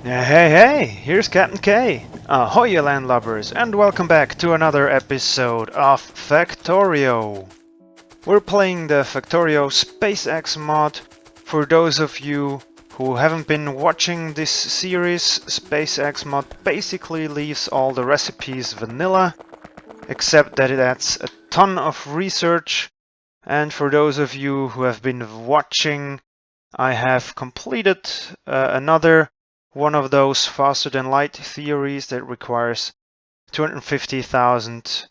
Hey, here's Captain K. Ahoy, you landlubbers, and welcome back to another episode of Factorio. We're playing the Factorio SpaceX mod. For those of you who haven't been watching this series, SpaceX mod basically leaves all the recipes vanilla, except that it adds a ton of research. And for those of you who have been watching, I have completed another one of those faster than light theories that requires 250,000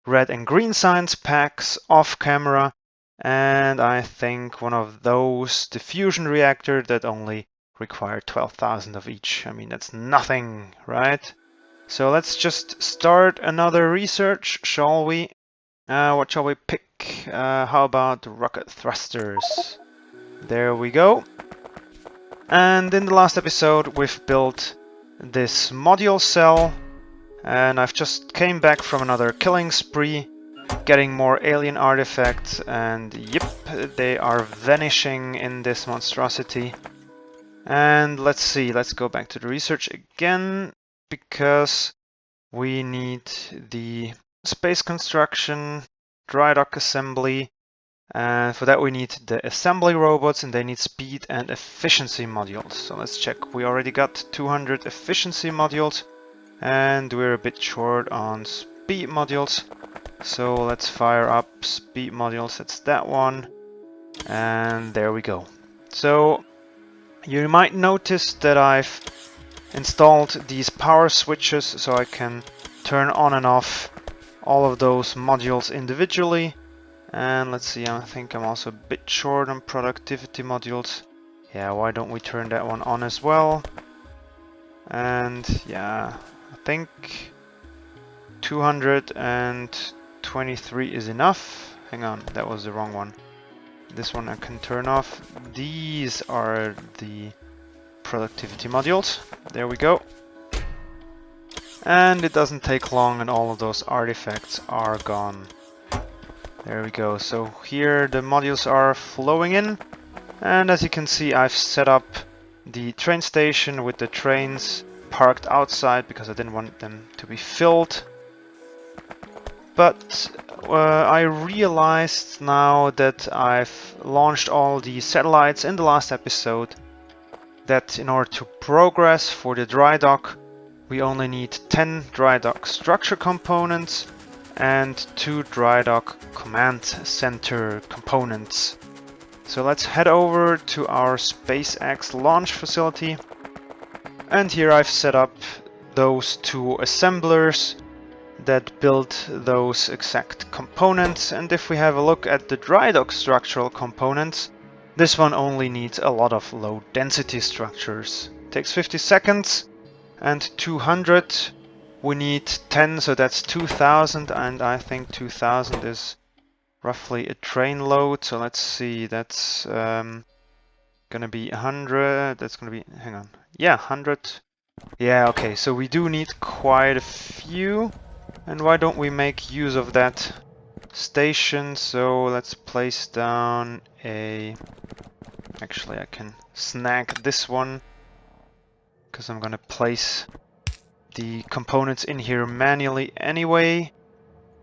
red and green science packs off camera, and I think one of those, the fusion reactor, that only require 12,000 of each. I mean, that's nothing, right? So let's just start another research, shall we? What shall we pick? How about rocket thrusters? There we go. And in the last episode we've built this module cell, and I've just came back from another killing spree, getting more alien artifacts, and yep, they are vanishing in this monstrosity. And let's see, let's go back to the research again, because we need the space construction, dry dock assembly, and for that we need the assembly robots, and they need speed and efficiency modules. So let's check. We already got 200 efficiency modules and we're a bit short on speed modules. So let's fire up speed modules. That's that one. And there we go. So you might notice that I've installed these power switches so I can turn on and off all of those modules individually. And let's see, I think I'm also a bit short on productivity modules. Yeah, why don't we turn that one on as well? And yeah, I think 223 is enough. Hang on, that was the wrong one. This one I can turn off. These are the productivity modules. There we go. And it doesn't take long and all of those artifacts are gone. There we go. So here the modules are flowing in, and as you can see I've set up the train station with the trains parked outside because I didn't want them to be filled. But I realized now that I've launched all the satellites in the last episode that in order to progress for the dry dock we only need 10 dry dock structure components and 2 dry dock command center components. So let's head over to our SpaceX launch facility, and here I've set up those 2 assemblers that build those exact components. And if we have a look at the dry dock structural components, this one only needs a lot of low density structures. It takes 50 seconds and 200. We need 10, so that's 2,000, and I think 2,000 is roughly a train load. So let's see, that's gonna be 100. That's gonna be, hang on, yeah, 100. Yeah, okay, so we do need quite a few, and why don't we make use of that station? So let's place down a, actually I can snag this one because I'm gonna place the components in here manually anyway.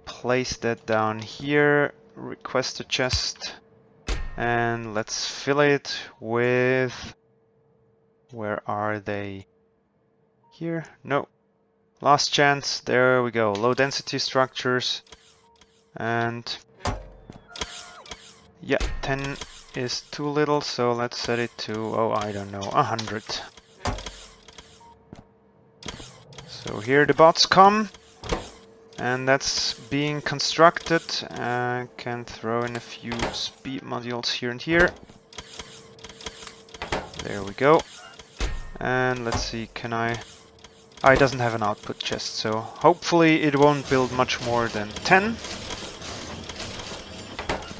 Place that down here, request a chest, and let's fill it with, where are they? Here? No. Last chance, there we go. Low density structures, and yeah, 10 is too little, so let's set it to, oh, I don't know, 100. So here the bots come, and that's being constructed. Can throw in a few speed modules here and here. There we go. And let's see, can I... Oh, it doesn't have an output chest, so hopefully it won't build much more than 10.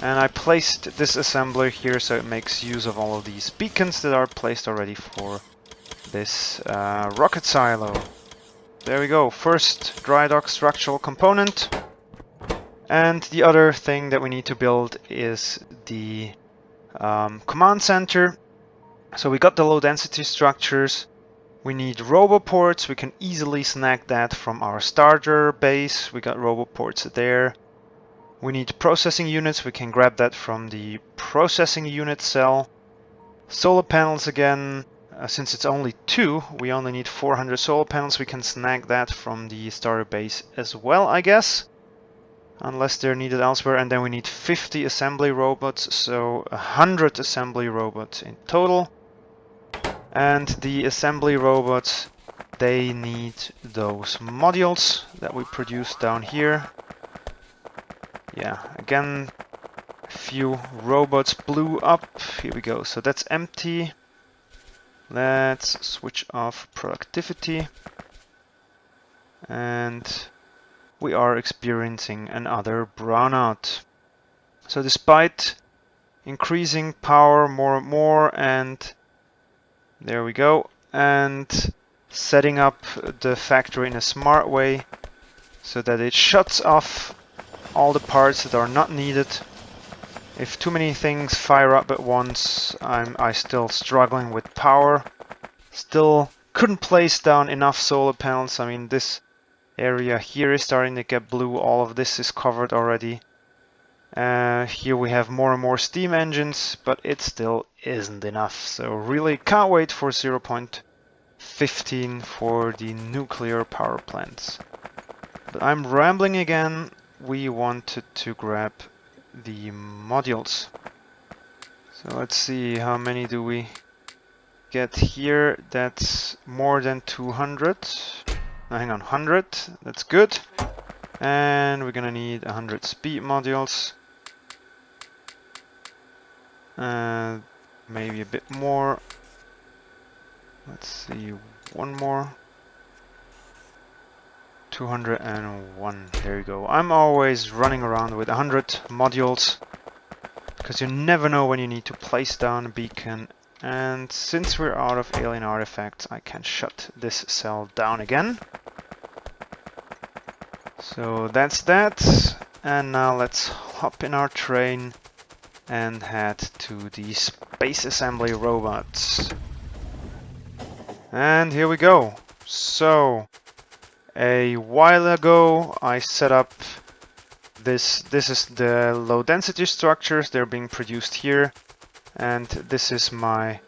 And I placed this assembler here so it makes use of all of these beacons that are placed already for this rocket silo. There we go, first dry dock structural component. And the other thing that we need to build is the command center. So we got the low density structures, We need roboports. We can easily snag that from our starter base. We got roboports there. We need processing units. We can grab that from the processing unit cell. Solar panels again. Since it's only 2, we only need 400 solar panels. We can snag that from the starter base as well, I guess. Unless they're needed elsewhere. And then we need 50 assembly robots, so 100 assembly robots in total. And the assembly robots, they need those modules that we produce down here. Yeah, again, a few robots blew up. Here we go. So that's empty. Let's switch off productivity. And we are experiencing another brownout. So despite increasing power more and more, and there we go, and setting up the factory in a smart way so that it shuts off all the parts that are not needed. If too many things fire up at once, I still struggling with power. Still couldn't place down enough solar panels. I mean, this area here is starting to get blue. All of this is covered already. Here we have more and more steam engines, but it still isn't enough. So really can't wait for 0.15 for the nuclear power plants. But I'm rambling again. We wanted to grab the modules. So let's see, how many do we get here? That's more than 200. No, hang on, 100. That's good. And we're gonna need 100 speed modules. Maybe a bit more. Let's see, one more. 201. There you go. I'm always running around with 100 modules because you never know when you need to place down a beacon. And since we're out of alien artifacts, I can shut this cell down again. So that's that. And now let's hop in our train and head to the space assembly robots. And here we go. So a while ago I set up this is the low density structures. They're being produced here, and this is my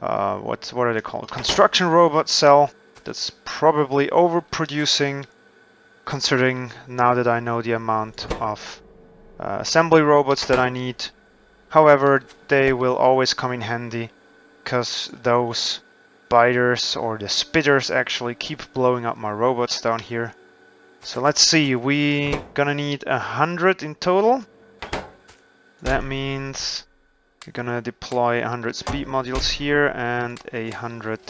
what are they called, construction robot cell. That's probably overproducing, considering now that I know the amount of assembly robots that I need. However, they will always come in handy, because those biters, or the spitters, actually keep blowing up my robots down here. So let's see, we gonna need 100 in total. That means we're gonna deploy 100 speed modules here and 100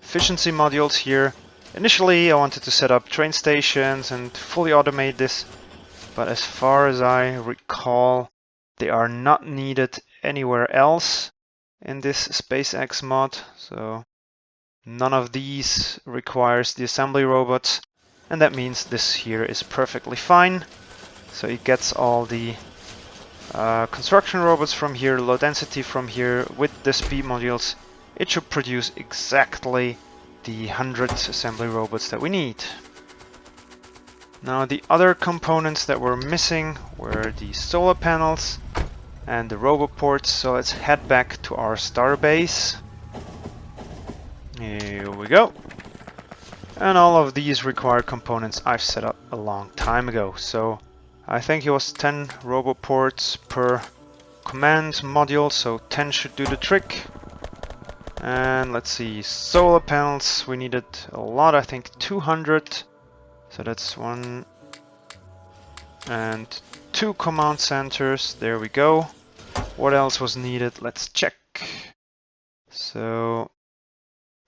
efficiency modules here. Initially I wanted to set up train stations and fully automate this, but as far as I recall, they are not needed anywhere else in this SpaceX mod. So none of these requires the assembly robots, and that means this here is perfectly fine. So it gets all the construction robots from here, low density from here, with the speed modules. It should produce exactly the 100 assembly robots that we need. Now the other components that were missing were the solar panels and the roboports, so let's head back to our star base. Here we go. And all of these required components I've set up a long time ago. So I think it was 10 roboports per command module, so 10 should do the trick. And let's see, solar panels, we needed a lot, I think 200. So that's 1 and 2 command centers, there we go. What else was needed? Let's check. So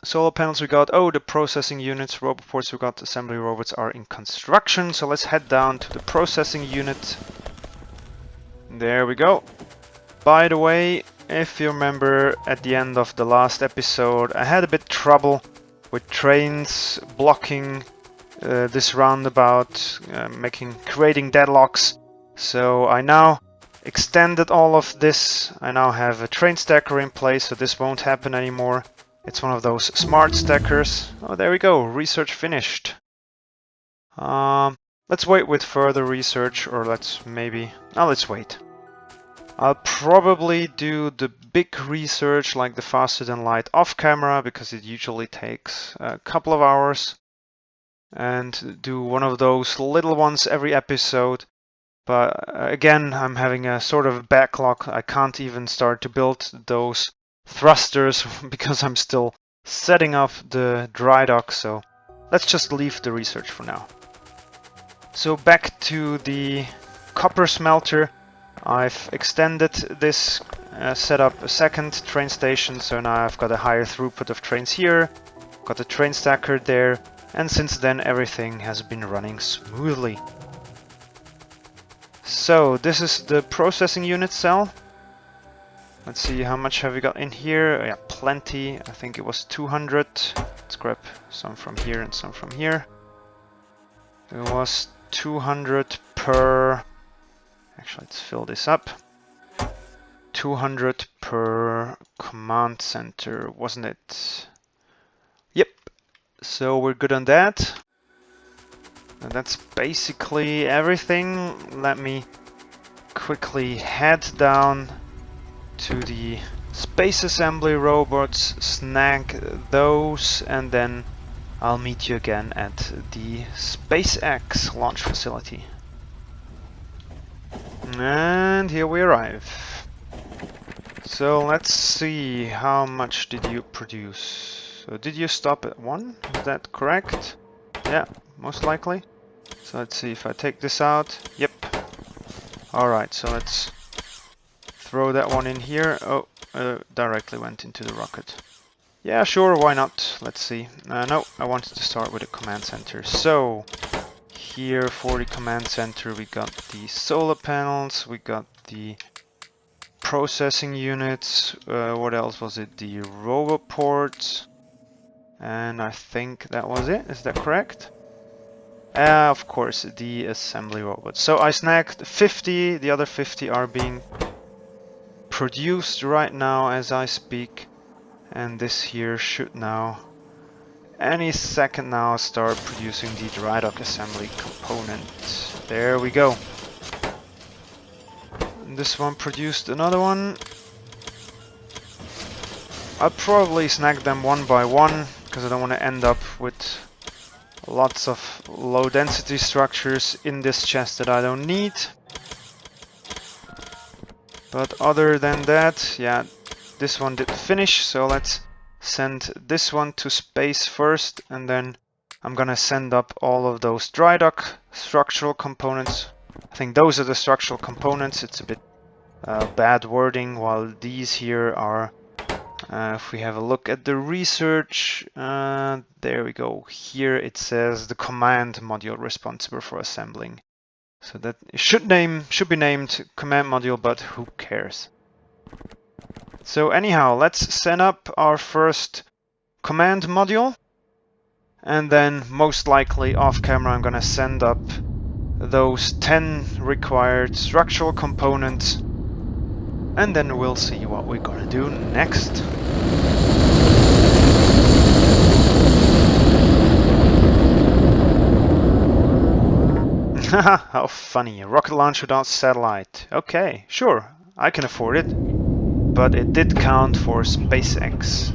solar panels we got, oh, the processing units, roboports we got, assembly robots are in construction. So let's head down to the processing unit. There we go. By the way, if you remember at the end of the last episode, I had a bit trouble with trains blocking this roundabout, creating deadlocks. So I now extended all of this. I now have a train stacker in place, so this won't happen anymore. It's one of those smart stackers. Oh, there we go. Research finished. Let's wait with further research, or let's wait. I'll probably do the big research like the faster than light off camera, because it usually takes a couple of hours, and do one of those little ones every episode. But again, I'm having a sort of backlog. I can't even start to build those thrusters because I'm still setting up the dry dock, so let's just leave the research for now. So back to the copper smelter. I've extended this, set up a second train station, so now I've got a higher throughput of trains here, got a train stacker there, and since then everything has been running smoothly. So this is the processing unit cell. Let's see, how much have we got in here? Yeah, plenty. I think it was 200. Let's grab some from here and some from here. It was 200 per... Actually, let's fill this up. 200 per command center, wasn't it? Yep. So we're good on that. And that's basically everything. Let me quickly head down to the space assembly robots, snag those, and then I'll meet you again at the SpaceX launch facility. And here we arrive. So let's see, how much did you produce? So did you stop at 1? Is that correct? Yeah, most likely. So let's see if I take this out. Yep. Alright, so let's throw that one in here. Oh, directly went into the rocket. Yeah, sure, why not? Let's see. No, I wanted to start with a command center. So here for the command center we got the solar panels, we got the processing units, what else was it? The robot ports, and I think that was it. Is that correct? Of course, the assembly robots. So I snagged 50, the other 50 are being produced right now as I speak, and this here should now any second now start producing the dry dock assembly component. There we go. And this one produced another one. I'll probably snag them one by one because I don't want to end up with lots of low density structures in this chest that I don't need. But other than that, yeah, this one did finish, so let's send this one to space first, and then I'm gonna send up all of those dry dock structural components. I think those are the structural components. It's a bit bad wording, while these here are, if we have a look at the research, there we go. Here it says the command module responsible for assembling. So that should be named command module, but who cares? So anyhow, let's send up our first command module, and then most likely off camera I'm gonna send up those 10 required structural components, and then we'll see what we're gonna do next. Haha, how funny, a rocket launch without satellite. Okay, sure, I can afford it. But it did count for SpaceX.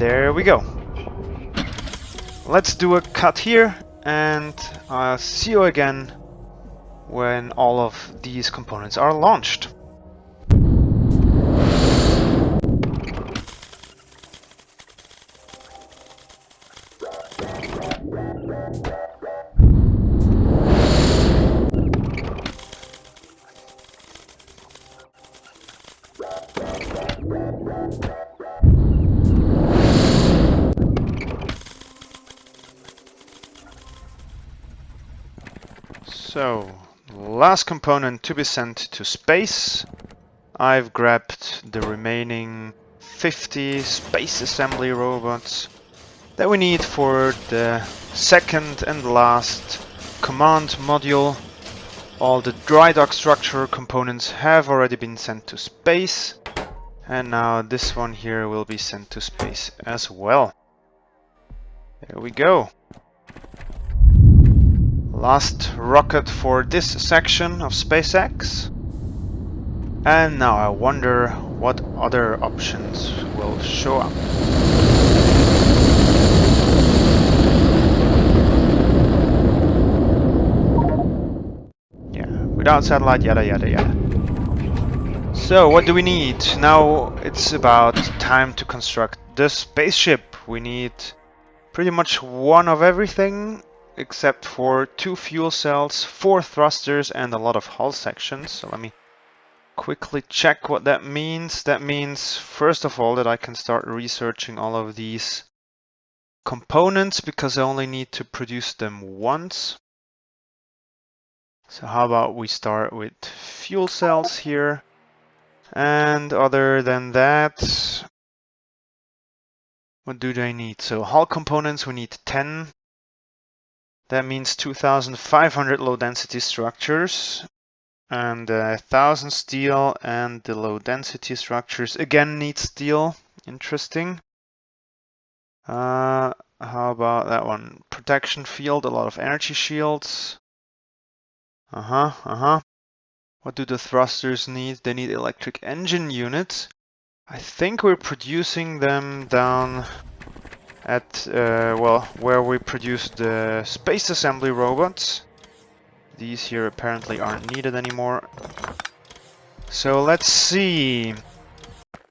There we go. Let's do a cut here, and I'll see you again when all of these components are launched. So, last component to be sent to space. I've grabbed the remaining 50 space assembly robots that we need for the second and last command module. All the dry dock structure components have already been sent to space. And now this one here will be sent to space as well. There we go. Last rocket for this section of SpaceX. And now I wonder what other options will show up. Yeah, without satellite, yada yada yada. So what do we need? Now it's about time to construct the spaceship. We need pretty much one of everything except for 2 fuel cells, 4 thrusters and a lot of hull sections. So let me quickly check what that means. That means, first of all, that I can start researching all of these components because I only need to produce them once. So how about we start with fuel cells here. And other than that, what do they need? So hull components, we need 10. That means 2,500 low density structures. And 1,000 steel, and the low density structures again need steel. Interesting. How about that one? Protection field, a lot of energy shields. What do the thrusters need? They need electric engine units. I think we're producing them down at, well, where we produce the space assembly robots. These here apparently aren't needed anymore. So let's see.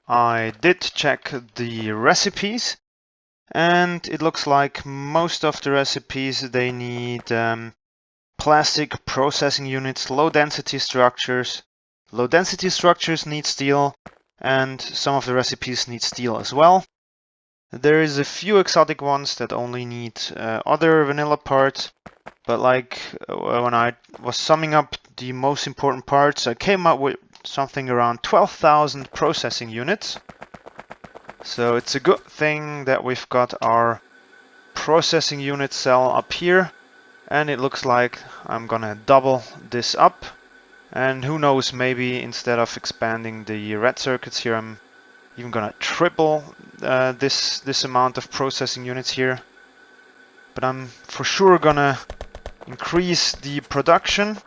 I did check the recipes, and it looks like most of the recipes, they need plastic processing units, low density structures. Low density structures need steel, and some of the recipes need steel as well. There is a few exotic ones that only need other vanilla parts, but like when I was summing up the most important parts, I came up with something around 12,000 processing units. So it's a good thing that we've got our processing unit cell up here, and it looks like I'm gonna double this up. And who knows, maybe instead of expanding the red circuits here, I'm even gonna triple this amount of processing units here. But I'm for sure gonna increase the production.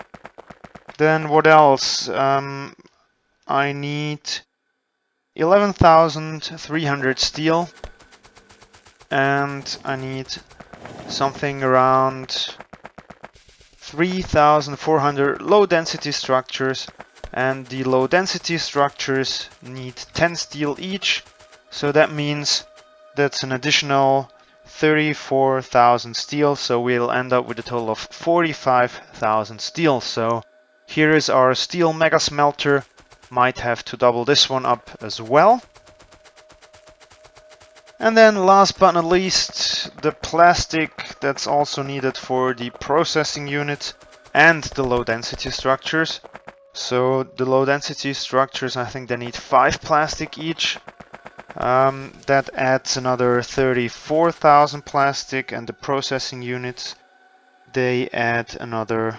Then what else? I need 11,300 steel, and I need something around 3,400 low density structures, and the low density structures need 10 steel each, so that means that's an additional 34,000 steel, so we'll end up with a total of 45,000 steel. So here is our steel mega smelter. Might have to double this one up as well. And then last but not least, the plastic that's also needed for the processing unit and the low density structures. So the low density structures, I think they need 5 plastic each. That adds another 34,000 plastic, and the processing units, they add another,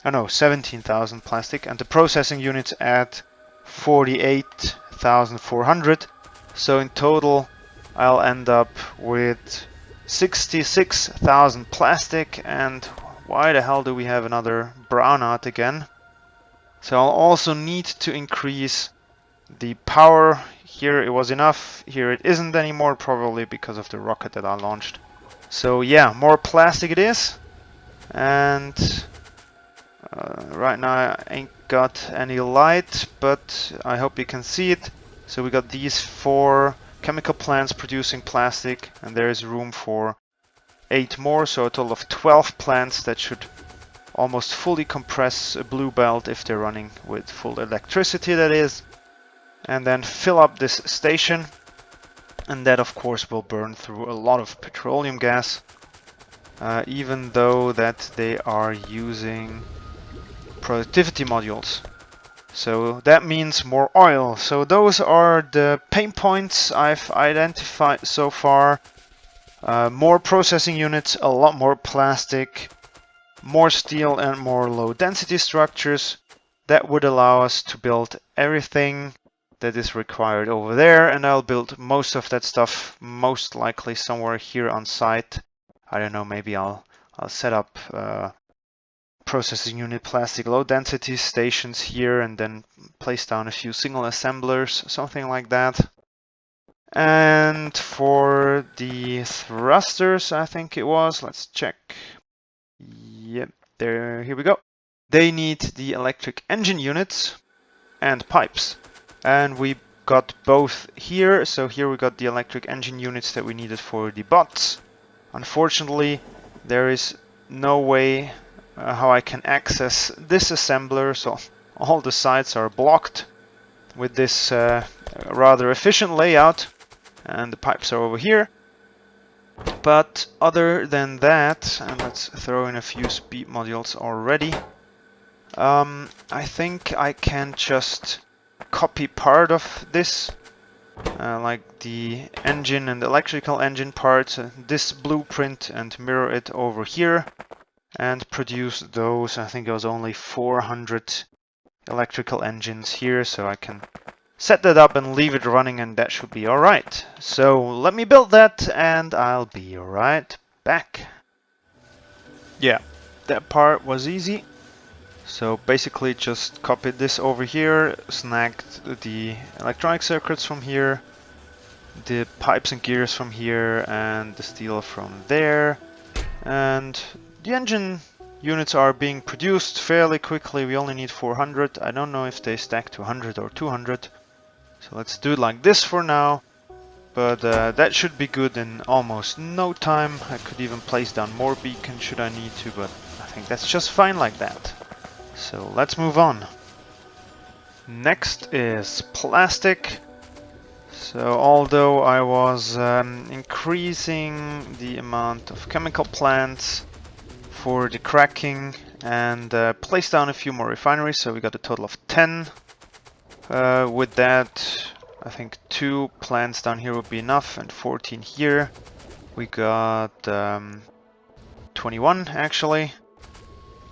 17,000 plastic, and the processing units add 48,400. So in total, I'll end up with 66,000 plastic. And why the hell do we have another brownout again? So I'll also need to increase the power. Here it was enough, here it isn't anymore, probably because of the rocket that I launched. So yeah, more plastic it is. And right now I ain't got any light, but I hope you can see it. So we got these 4 chemical plants producing plastic, and there is room for 8 more, so a total of 12 plants that should almost fully compress a blue belt if they're running with full electricity, that is. And then fill up this station, and that of course will burn through a lot of petroleum gas, even though that they are using productivity modules. So that means more oil. So those are the pain points I've identified so far. More processing units, a lot more plastic, more steel and more low density structures. That would allow us to build everything that is required over there, and I'll build most of that stuff most likely somewhere here on site. I don't know, maybe I'll set up processing unit plastic low density stations here and then place down a few single assemblers, something like that. And for the thrusters, I think it was, let's check. Yep, here we go. They need the electric engine units and pipes. And we got both here. So here we got the electric engine units that we needed for the bots. Unfortunately, there is no way how I can access this assembler, so all the sides are blocked with this rather efficient layout, and the pipes are over here. But other than that, and let's throw in a few speed modules already, I think I can just copy part of this, like the engine and electrical engine parts, this blueprint, and mirror it over here and produce those. I think it was only 400 electrical engines here, so I can set that up and leave it running, and that should be alright. So let me build that and I'll be right back. Yeah, that part was easy. So basically just copied this over here, snagged the electronic circuits from here, the pipes and gears from here, and the steel from there. And the engine units are being produced fairly quickly. We only need 400. I don't know if they stack to 100 or 200. So let's do it like this for now. But that should be good in almost no time. I could even place down more beacons should I need to, but I think that's just fine like that. So let's move on. Next is plastic. So although I was increasing the amount of chemical plants for the cracking and placed down a few more refineries, so we got a total of 10. With that, I think 2 plants down here would be enough, and 14 here. We got 21 actually,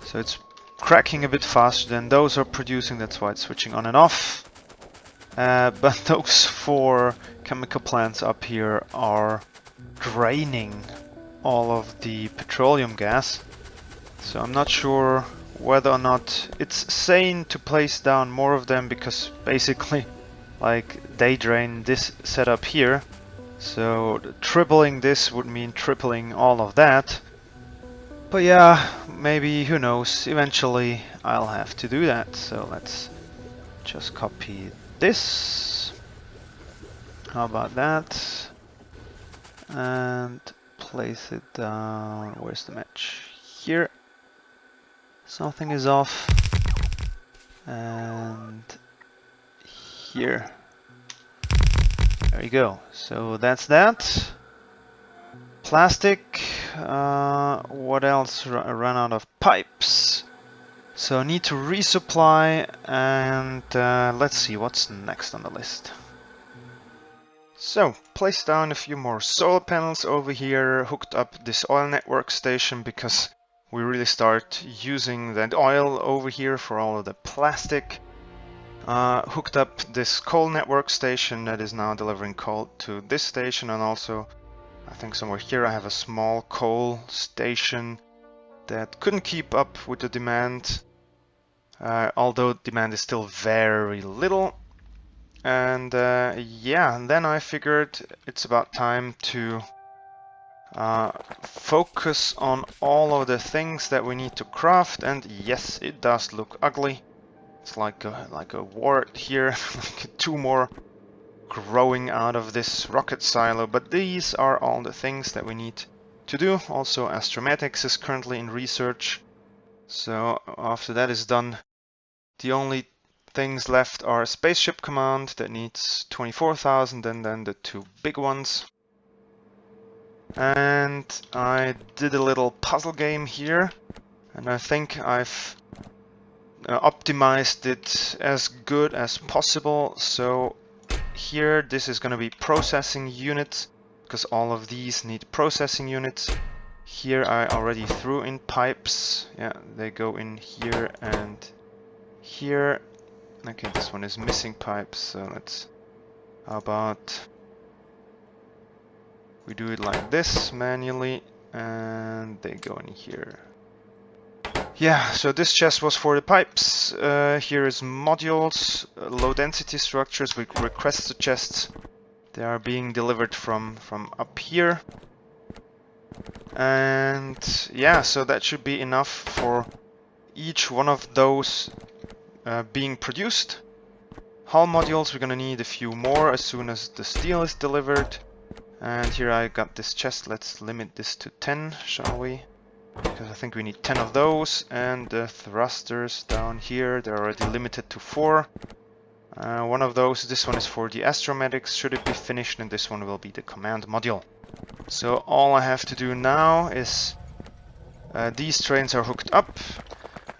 so it's cracking a bit faster than those are producing, that's why it's switching on and off. But those 4 chemical plants up here are draining all of the petroleum gas, so I'm not sure whether or not it's sane to place down more of them, because basically like they drain this setup here, so tripling this would mean tripling all of that. But yeah, maybe, who knows, eventually I'll have to do that. So let's just copy this. How about that? And place it down. Where's the match? Here. Something is off. And here. There you go. So that's that. Plastic. What else? Run out of pipes. So I need to resupply, and let's see what's next on the list. So, place down a few more solar panels over here, hooked up this oil network station because we really start using that oil over here for all of the plastic. Hooked up this coal network station that is now delivering coal to this station, and also I think somewhere here I have a small coal station that couldn't keep up with the demand, although demand is still very little. And yeah, and then I figured it's about time to focus on all of the things that we need to craft. And yes, it does look ugly. It's like a wart here, like 2 more growing out of this rocket silo. But these are all the things that we need to do. Also, astromatics is currently in research. So after that is done, the only things left are spaceship command that needs 24,000, and then the 2 big ones. And I did a little puzzle game here, and I think I've optimized it as good as possible. So here this is going to be processing units, because all of these need processing units. Here I already threw in pipes. Yeah, they go in here and here. Okay, this one is missing pipes, so how about we do it like this manually, and they go in here. Yeah, so this chest was for the pipes. Here is modules, low density structures with requested chests. They are being delivered from up here. And yeah, so that should be enough for each one of those being produced. Hull modules, we're gonna need a few more as soon as the steel is delivered. And here I got this chest. Let's limit this to 10, shall we? Because I think we need 10 of those. And the thrusters down here, they're already limited to 4. One of those, this one is for the astromedics, should it be finished, and this one will be the command module. So all I have to do now is these trains are hooked up,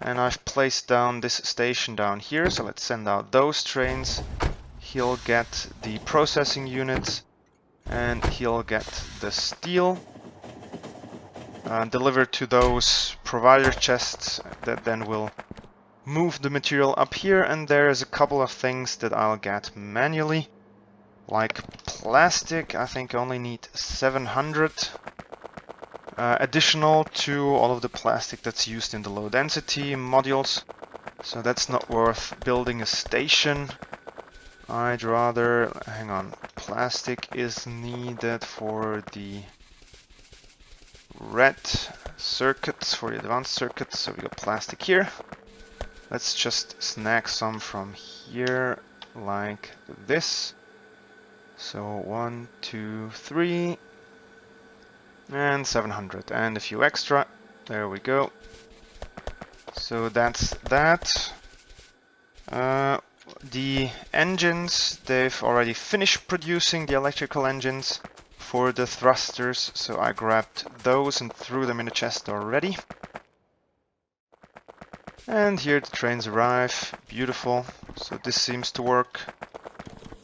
and I've placed down this station down here, so let's send out those trains. He'll get the processing units, and he'll get the steel delivered to those provider chests that then will move the material up here. And there's a couple of things that I'll get manually, like plastic. I think I only need 700 additional to all of the plastic that's used in the low density modules, so that's not worth building a station. I'd rather, hang on, plastic is needed for the red circuits, for the advanced circuits, so we got plastic here. Let's just snag some from here like this. So 1, 2, 3, and 700, and a few extra. There we go. So that's that. The engines, they've already finished producing the electrical engines for the thrusters, so I grabbed those and threw them in the chest already. And here the trains arrive. Beautiful. So this seems to work.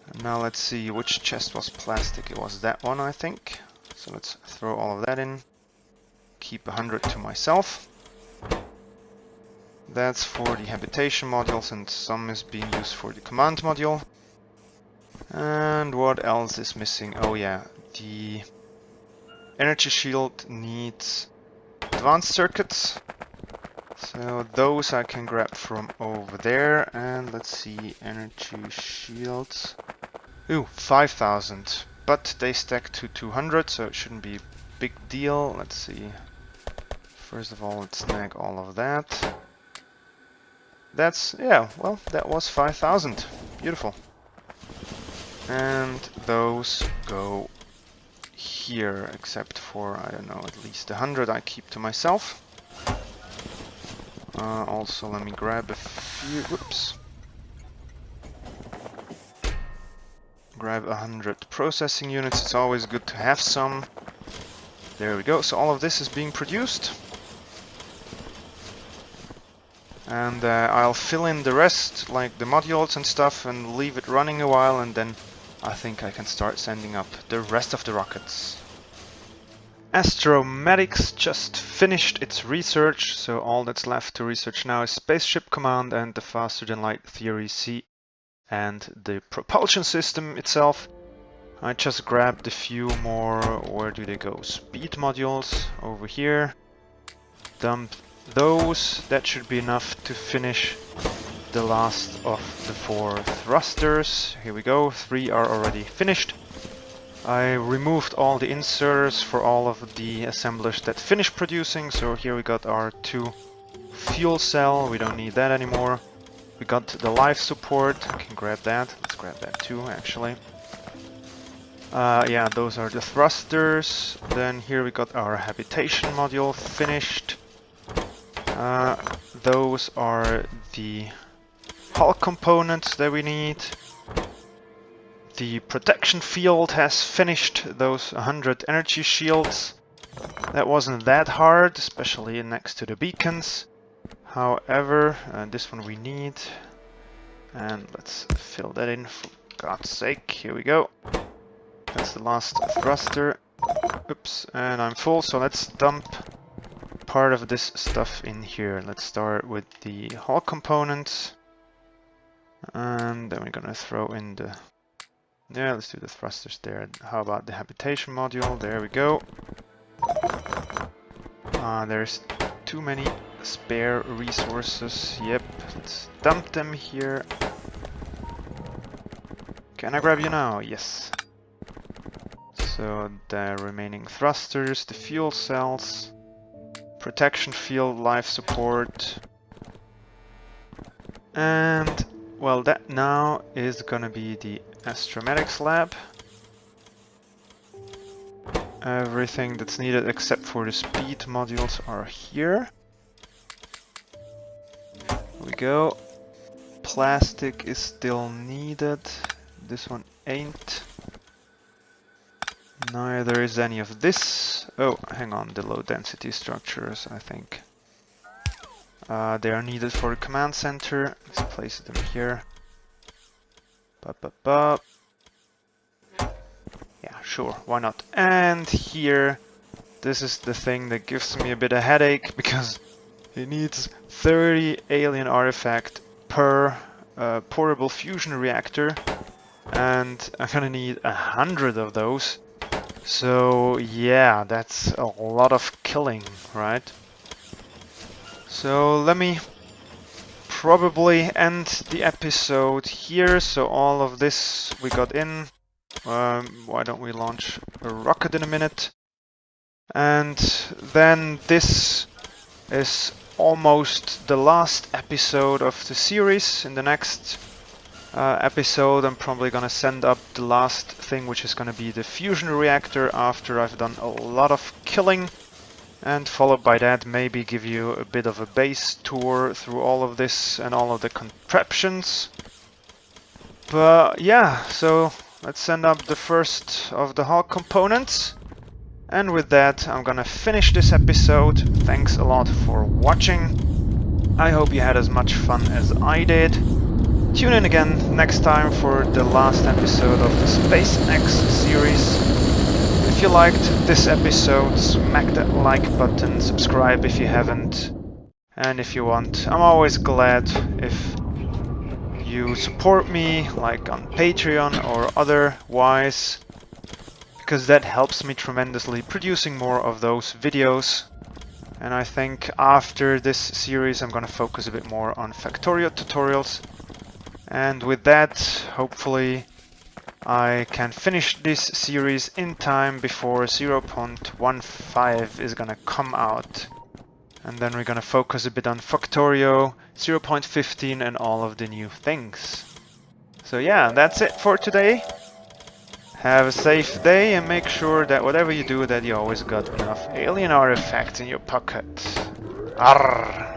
And now let's see which chest was plastic. It was that one, I think. So let's throw all of that in. Keep 100 to myself. That's for the habitation modules, and some is being used for the command module. And what else is missing? Oh yeah, the energy shield needs advanced circuits. So those I can grab from over there. And let's see, energy shields. Ooh, 5,000. But they stack to 200, so it shouldn't be a big deal. Let's see. First of all, let's snag all of that. That's, yeah, well, that was 5,000. Beautiful. And those go here, except for, I don't know, at least 100 I keep to myself. Also, let me grab a few, whoops. Grab 100 processing units, it's always good to have some. There we go, so all of this is being produced. And I'll fill in the rest, like the modules and stuff, and leave it running a while, and then I think I can start sending up the rest of the rockets. Astromedics just finished its research, so all that's left to research now is Spaceship Command and the faster than light theory C and the propulsion system itself. I just grabbed a few more, where do they go? Speed modules over here. Dump those, that should be enough to finish the last of the 4 thrusters. Here we go, 3 are already finished. I removed all the inserters for all of the assemblers that finished producing, so here we got our 2 fuel cell, we don't need that anymore. We got the life support, I can grab that, let's grab that too actually. Yeah, those are the thrusters. Then here we got our habitation module finished. Those are the hull components that we need. The protection field has finished those 100 energy shields. That wasn't that hard, especially next to the beacons. However, this one we need. And let's fill that in for God's sake. Here we go. That's the last thruster. Oops, and I'm full, so let's dump part of this stuff in here. Let's start with the hull components. And then we're gonna throw in the... Yeah, let's do the thrusters there. How about the habitation module? There we go. There's too many spare resources. Yep, let's dump them here. Can I grab you now? Yes. So the remaining thrusters, the fuel cells, protection field, life support, and well, that now is gonna be the astromedics lab. Everything that's needed except for the speed modules are here. There we go. Plastic is still needed. This one ain't. Neither is any of this. Oh, hang on, the low density structures, I think. They are needed for the command center. Let's place them here. Yeah, sure, why not? And here, this is the thing that gives me a bit of headache because it needs 30 alien artifact per portable fusion reactor, and I'm gonna need 100 of those. So yeah, that's a lot of killing, right? So let me probably end the episode here. So all of this we got in. Why don't we launch a rocket in a minute? And then this is almost the last episode of the series. In the next episode I'm probably gonna send up the last thing, which is gonna be the fusion reactor after I've done a lot of killing, and followed by that maybe give you a bit of a base tour through all of this and all of the contraptions. But yeah, so let's send up the first of the hull components. And with that, I'm gonna finish this episode. Thanks a lot for watching. I hope you had as much fun as I did. Tune in again next time for the last episode of the SpaceX series. If you liked this episode, smack that like button, subscribe if you haven't. And if you want, I'm always glad if you support me, like on Patreon or otherwise, because that helps me tremendously producing more of those videos. And I think after this series I'm gonna focus a bit more on Factorio tutorials. And with that, hopefully I can finish this series in time before 0.15 is gonna come out. And then we're gonna focus a bit on Factorio 0.15 and all of the new things. So yeah, that's it for today. Have a safe day and make sure that whatever you do that you always got enough alien artifacts in your pocket. Arrgh.